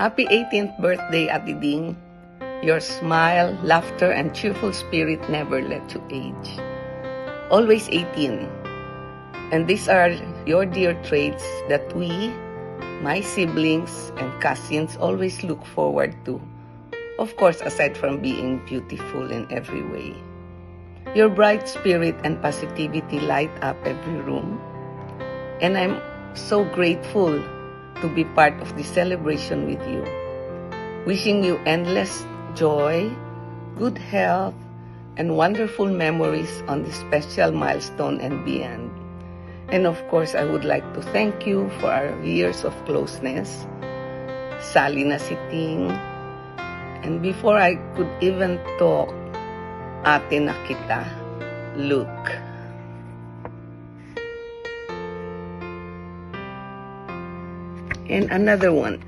Happy 18th birthday, Ate Ding. Your smile, laughter, and cheerful spirit never let you age. Always 18. And these are your dear traits that we, my siblings and cousins, always look forward to. Of course, aside from being beautiful in every way. Your bright spirit and positivity light up every room. And I'm so grateful to be part of this celebration with you. Wishing you endless joy, good health, and wonderful memories on this special milestone and beyond. And of course, I would like to thank you for our years of closeness. Sally na si Ting. And before I could even talk, ate na kita, Luke. And another one.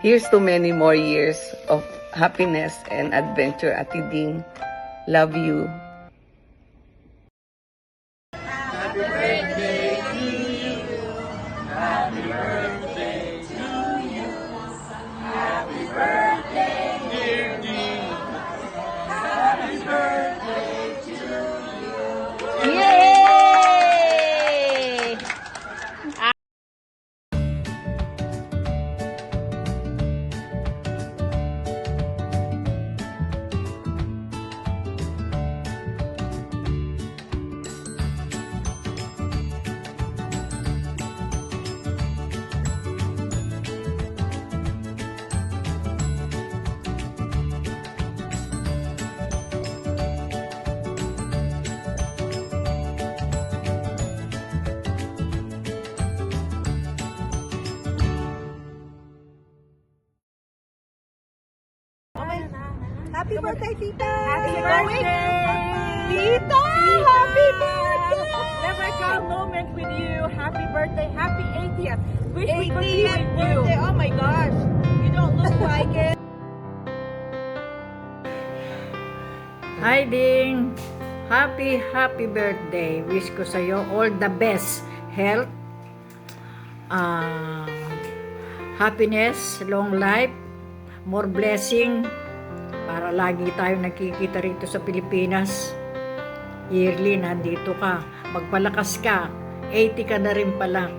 Here's to many more years of happiness and adventure, Ate Ding. Love you. Happy birthday to you. Happy birthday to you. Happy birthday, dear Ding. Happy birthday to you. Yay! Happy birthday, Tita! Happy birthday! Tita! Happy birthday! Never come moment with you. Happy birthday. Happy 80th. Wish we could be 80th with you. birthday. Oh my gosh. You don't look like it. Hi Ding! Happy birthday! Wish ko sa'yo all the best health, happiness, long life, more blessing, para lagi tayo nakikita rito sa Pilipinas. Yearly, nandito ka. Magpalakas ka. 80 ka na rin pala.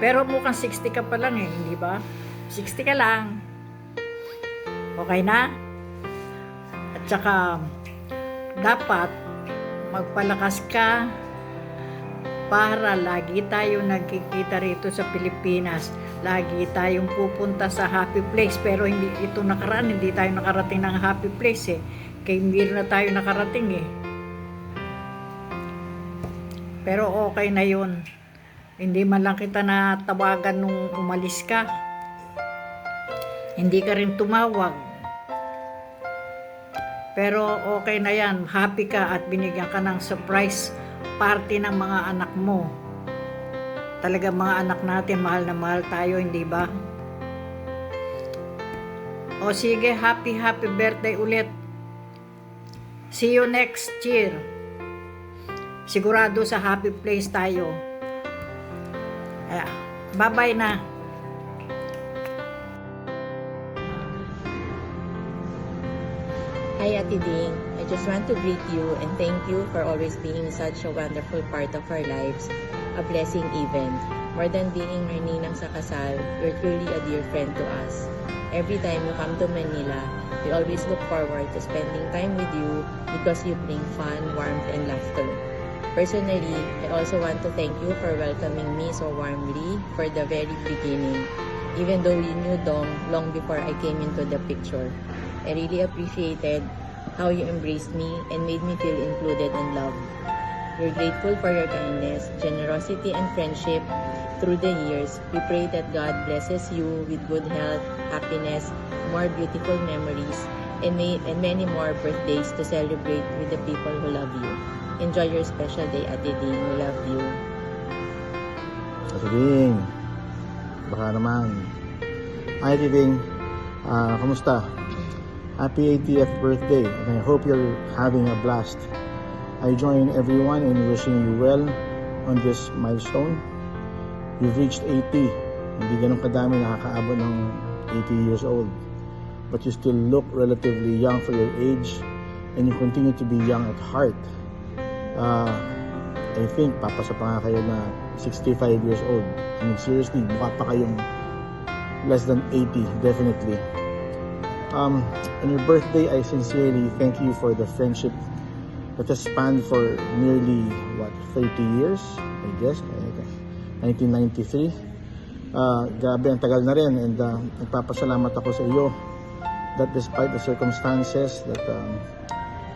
Pero mukhang 60 ka pa lang eh, hindi ba? 60 ka lang. Okay na? At saka, dapat magpalakas ka para lagi tayo nagkikita rito sa Pilipinas. Lagi tayong pupunta sa happy place. Pero hindi ito nakaraan, hindi tayo nakarating ng happy place eh. Kaya hindi na tayo nakarating eh. Pero okay na yun. Hindi man lang kita natawagan nung umalis ka. Hindi ka rin tumawag. Pero okay na yan. Happy ka at binigyan ka ng surprise party ng mga anak mo. Talaga mga anak natin, mahal na mahal tayo, hindi ba? O sige, happy birthday ulit. See you next year. Sigurado sa happy place tayo. Bye-bye na. Hi Ate Ding, I just want to greet you and thank you for always being such a wonderful part of our lives, a blessing even. More than being our ninang sa kasal, you're truly a dear friend to us. Every time you come to Manila, we always look forward to spending time with you because you bring fun, warmth, and laughter. Personally, I also want to thank you for welcoming me so warmly for the very beginning, even though you knew Dong long before I came into the picture. I really appreciated how you embraced me and made me feel included and loved. We're grateful for your kindness, generosity, and friendship through the years. We pray that God blesses you with good health, happiness, more beautiful memories, and many more birthdays to celebrate with the people who love you. Enjoy your special day, Ate Ding. We love you. Ate Ding, baka naman. Hi Ate Ding, kamusta? Happy 80th birthday, and I hope you're having a blast. I join everyone in wishing you well on this milestone. You've reached 80. Hindi ganun kadami nakakaabot ng 80 years old. But you still look relatively young for your age, and you continue to be young at heart. I think papasa pa nga kayo na 65 years old. I mean, seriously, mukha pa kayong less than 80, definitely. On your birthday, I sincerely thank you for the friendship that has spanned for nearly, 30 years, I guess, 1993. Grabe, ang tagal na rin, and nagpapasalamat ako sa iyo that despite the circumstances that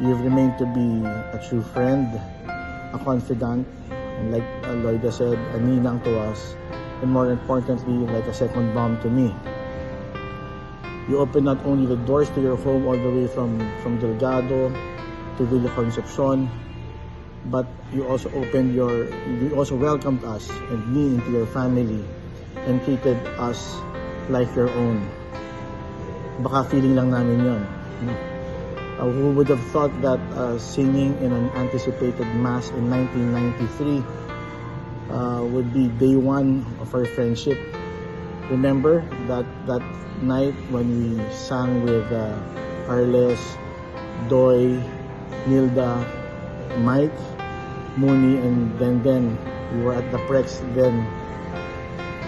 you've remained to be a true friend, a confidant, and like Lloyda said, a ninang to us, and more importantly, like a second mom to me. You opened not only the doors to your home all the way from Delgado to Villa Concepcion, but you also welcomed us and me into your family and treated us like your own. Baka feeling lang namin yun. Who would have thought that singing in an anticipated mass in 1993 would be day one of our friendship. Remember that night when we sang with Carles, Doy, Nilda, Mike, Mooney, and then we were at the Prex. Then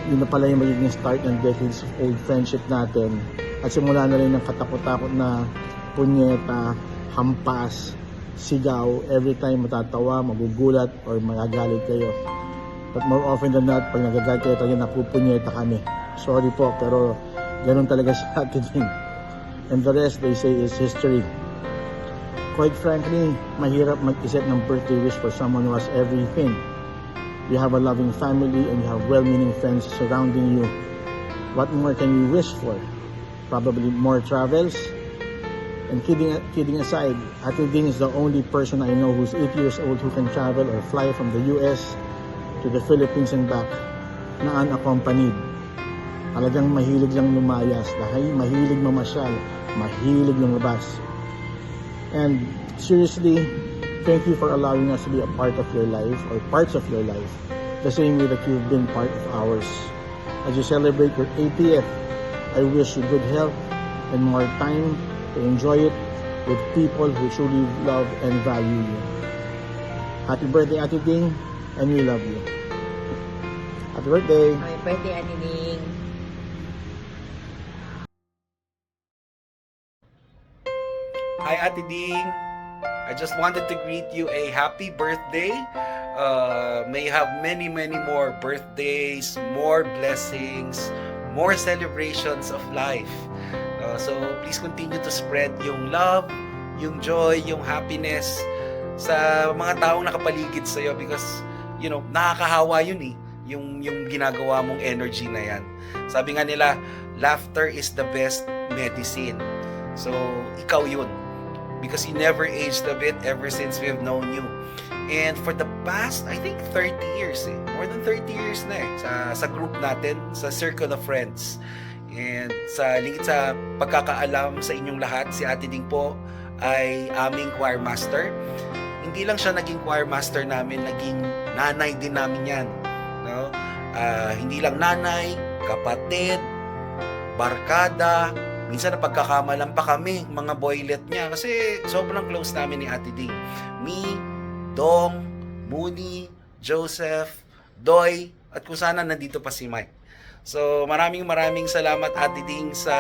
yun na pala yung magiging start ng decades of old friendship natin. At simula na rin ng katakot-takot na punyeta, hampas, sigaw, every time matatawa, magugulat, or magagalit kayo. But more often than not, pag nagagalit kayo talaga, napupunyeta kami. Sorry po, pero ganun talaga sa atin din. And the rest, they say, is history. Quite frankly, mahirap mag-isip ng birthday wish for someone who has everything. You have a loving family and you have well-meaning friends surrounding you. What more can you wish for? Probably more travels. And kidding aside, Ate Ding is the only person I know who's 8 years old who can travel or fly from the US to the Philippines and back na unaccompanied. Talagang mahilig lang lumayas, dahil mahilig mamasyal, mahilig lumabas. And seriously, thank you for allowing us to be a part of your life, or parts of your life, the same way that you've been part of ours. As you celebrate your 80th, I wish you good health and more time to enjoy it with people who truly love and value you. Happy birthday, Ate Ding, and we love you. Happy birthday! Happy birthday, Ate Ding. Hi, Ate Ding. I just wanted to greet you a happy birthday. May you have many, many more birthdays, more blessings, more celebrations of life. So please continue to spread yung love, yung joy, yung happiness sa mga taong nakapaligid sa'yo, because nakakahawa yun yung ginagawa mong energy na yan. Sabi nga nila, laughter is the best medicine. So ikaw yun, because you never aged a bit ever since we've known you. And for the past, I think 30 years more than 30 years na sa group natin, sa circle of friends. And sa lingit sa pagkakaalam sa inyong lahat, si Ate Ding po ay aming choir master. Hindi lang siya naging choir master namin, naging nanay din namin yan. No? Hindi lang nanay, kapatid, barkada, minsan napagkakamalan pa kami, mga boylet niya, kasi sobrang close namin ni Ate Ding. Me, Dong, Mooney, Joseph, Doy, at kung sana nandito pa si Mike. So maraming salamat, Ate Ding, sa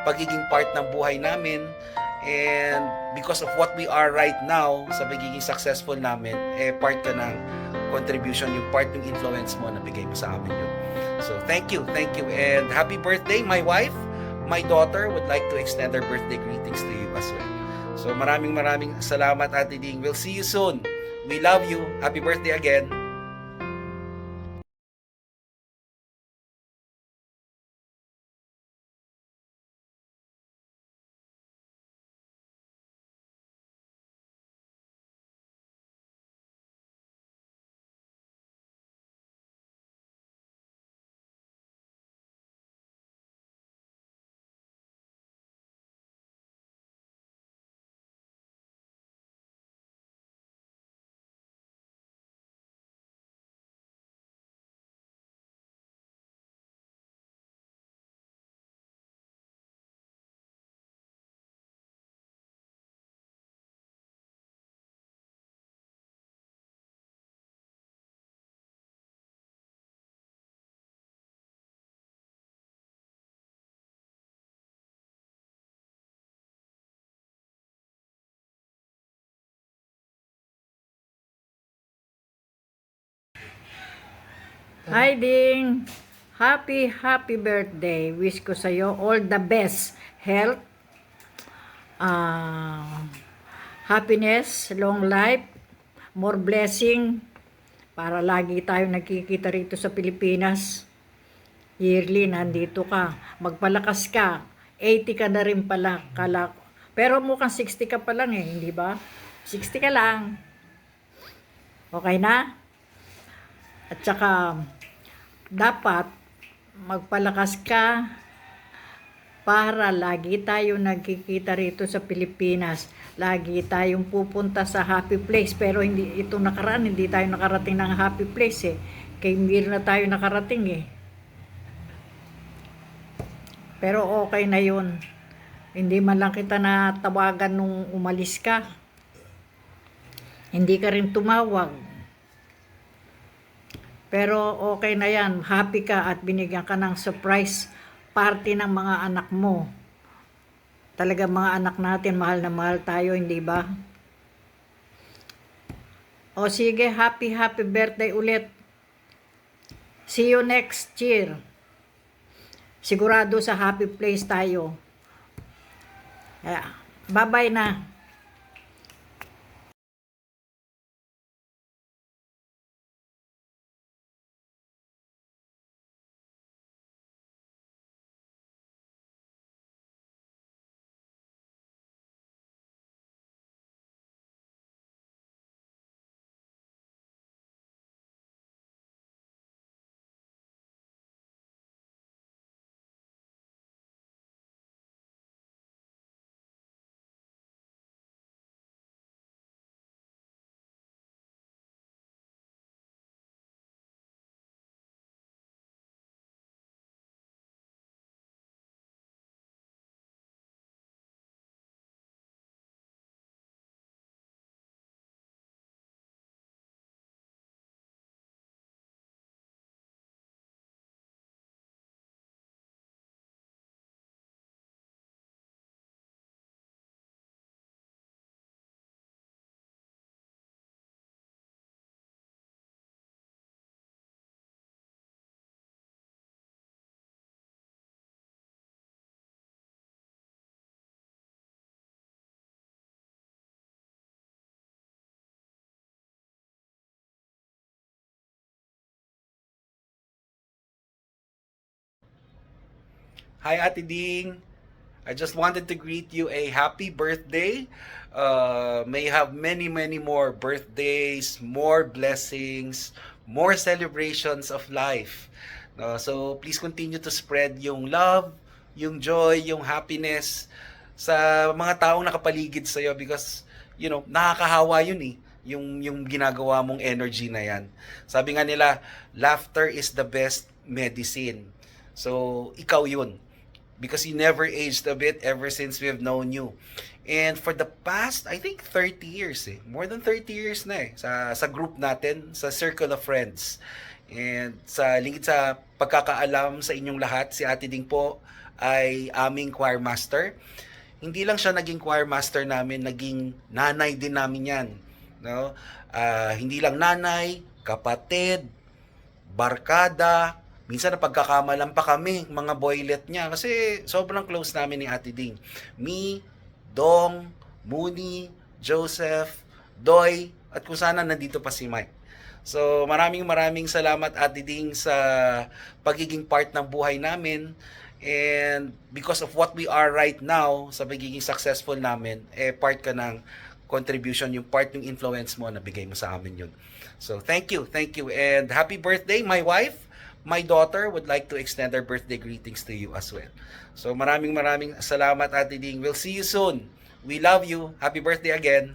pagiging part ng buhay namin. And because of what we are right now, sa pagiging successful namin, part ka ng contribution, yung part ng influence mo na bigay mo sa amin yun. So thank you, and happy birthday. My wife, my daughter would like to extend her birthday greetings to you as well. So maraming salamat, Ate Ding. We'll see you soon. We love you. Happy birthday again. Hi Ding! Happy birthday. Wish ko sa'yo all the best. Health, happiness, long life, more blessing, para lagi tayo nagkikita rito sa Pilipinas. Yearly, nandito ka. Magpalakas ka. 80 ka na rin pala. Pero mukhang 60 ka pa lang eh, hindi ba? 60 ka lang. Okay na? At saka, dapat magpalakas ka para lagi tayo nagkikita rito sa Pilipinas. Lagi tayong pupunta sa happy place. Pero hindi ito nakaraan, hindi tayo nakarating ng happy place eh. Kay Mir na tayo nakarating eh. Pero okay na yun. Hindi man lang kita natawagan nung umalis ka. Hindi ka rin tumawag. Pero okay na yan. Happy ka at binigyan ka ng surprise party ng mga anak mo. Talaga mga anak natin, mahal na mahal tayo, hindi ba? O sige, happy birthday ulit. See you next year. Sigurado sa happy place tayo. Bye-bye na. Hi, Ate Ding. I just wanted to greet you a happy birthday. May you have many more birthdays, more blessings, more celebrations of life. So please continue to spread yung love, yung joy, yung happiness sa mga taong nakapaligid sa'yo because, you know, nakakahawa yun eh. Yung ginagawa mong energy na yan. Sabi nga nila, laughter is the best medicine. So, ikaw yun. Because you never aged a bit ever since we've known you. And for the past, I think 30 years eh. More than 30 years na eh. Sa group natin, sa circle of friends. And sa lingid sa pagkakaalam sa inyong lahat, si Ate Ding po ay aming choir master. Hindi lang siya naging choir master namin, naging nanay din namin yan. No? Hindi lang nanay, kapatid, barkada, minsan napagkakamalan pa kami, mga boylet niya. Kasi sobrang close namin ni Ate Ding. Me, Dong, Mooney, Joseph, Doy, at kung sana nandito pa si Mike. So maraming salamat Ate Ding sa pagiging part ng buhay namin. And because of what we are right now, sa pagiging successful namin, part ka ng contribution, yung part ng influence mo, nabigay mo sa amin yun. So thank you. And happy birthday, my wife. My daughter would like to extend her birthday greetings to you as well. So maraming salamat Ate Ding. We'll see you soon. We love you. Happy birthday again.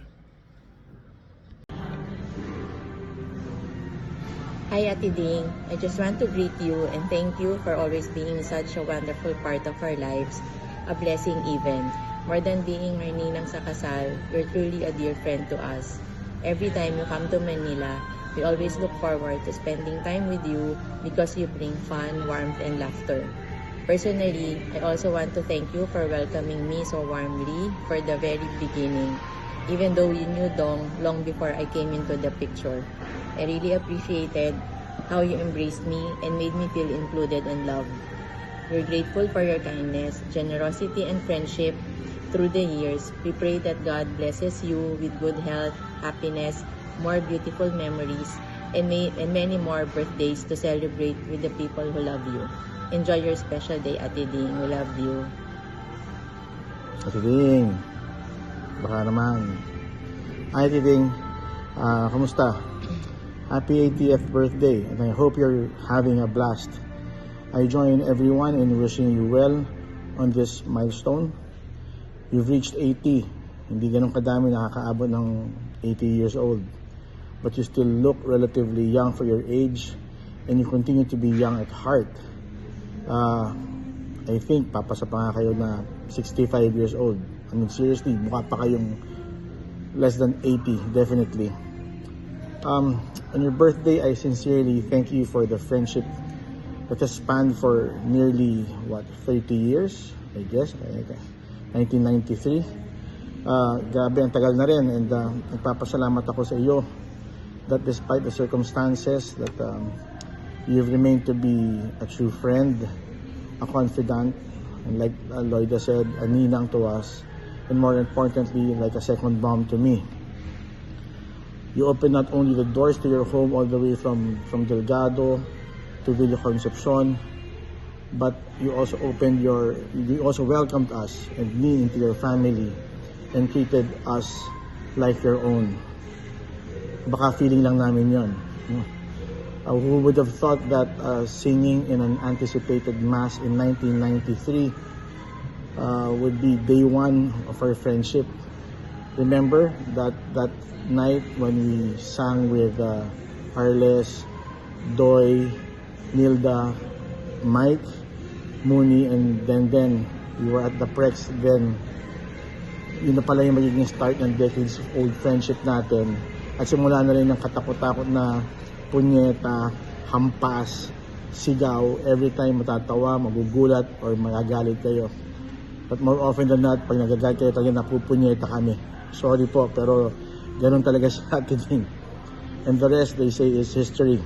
Hi Ate Ding, I just want to greet you and thank you for always being such a wonderful part of our lives, a blessing even. More than being our ninang sa kasal, you're truly a dear friend to us. Every time you come to Manila, we always look forward to spending time with you because you bring fun, warmth, and laughter. Personally, I also want to thank you for welcoming me so warmly for the very beginning, even though you knew Dong long before I came into the picture. I really appreciated how you embraced me and made me feel included and loved. We're grateful for your kindness, generosity, and friendship through the years. We pray that God blesses you with good health, happiness, more beautiful memories, and many more birthdays to celebrate with the people who love you. Enjoy your special day, Ate Ding. We love you. Ate Ding, baka naman. Hi, Ate Ding. Kamusta? Happy 80th birthday, and I hope you're having a blast. I join everyone in wishing you well on this milestone. You've reached 80. Hindi ganun kadami nakakaabot ng 80 years old. But you still look relatively young for your age, and you continue to be young at heart. I think papasa pa nga kayo na 65 years old. I mean, seriously, mukha pa kayong less than 80, definitely. On your birthday, I sincerely thank you for the friendship that has spanned for nearly, 30 years, I guess, 1993. Grabe, ang tagal na rin, and nagpapasalamat ako sa iyo that despite the circumstances that you've remained to be a true friend, a confidant, and like Lloyda said, a ninang to us, and more importantly, like a second mom to me. You opened not only the doors to your home all the way from Delgado to Villa Concepcion, but you also welcomed us and me into your family and treated us like your own. Baka feeling lang namin yon. Who would have thought that singing in an anticipated mass in 1993 would be day one of our friendship. Remember that night when we sang with Arles, Doy, Nilda, Mike, Mooney, and then we were at the Prex. Then yun na pala yung magiging start ng decades of old friendship natin. At simula na rin ng katakot-takot na punyeta, hampas, sigaw, every time matatawa, magugulat, or magagalit kayo. But more often than not, pag nagagalit kayo talaga napupunyeta kami. Sorry po, pero ganun talaga sa atin. And the rest, they say, is history.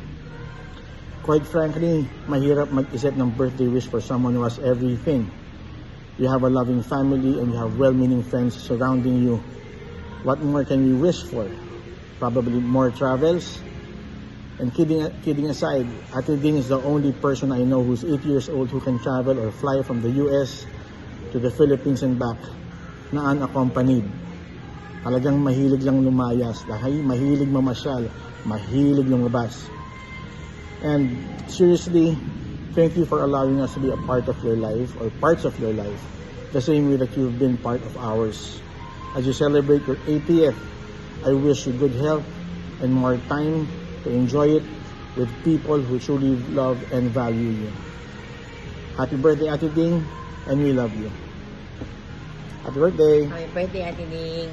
Quite frankly, mahirap mag-isip ng birthday wish for someone who has everything. You have a loving family and you have well-meaning friends surrounding you. What more can we wish for? Probably more travels. And kidding aside, Ate Ding is the only person I know who's 8 years old who can travel or fly from the US to the Philippines and back na unaccompanied. Talagang mahilig lang lumayas, dahil mahilig mamasyal, mahilig lumabas. And seriously, thank you for allowing us to be a part of your life, or parts of your life, the same way that you've been part of ours. As you celebrate your 80th, I wish you good health and more time to enjoy it with people who truly love and value you. Happy birthday, Ate Ding, and we love you. Happy birthday! Happy birthday, Ate Ding.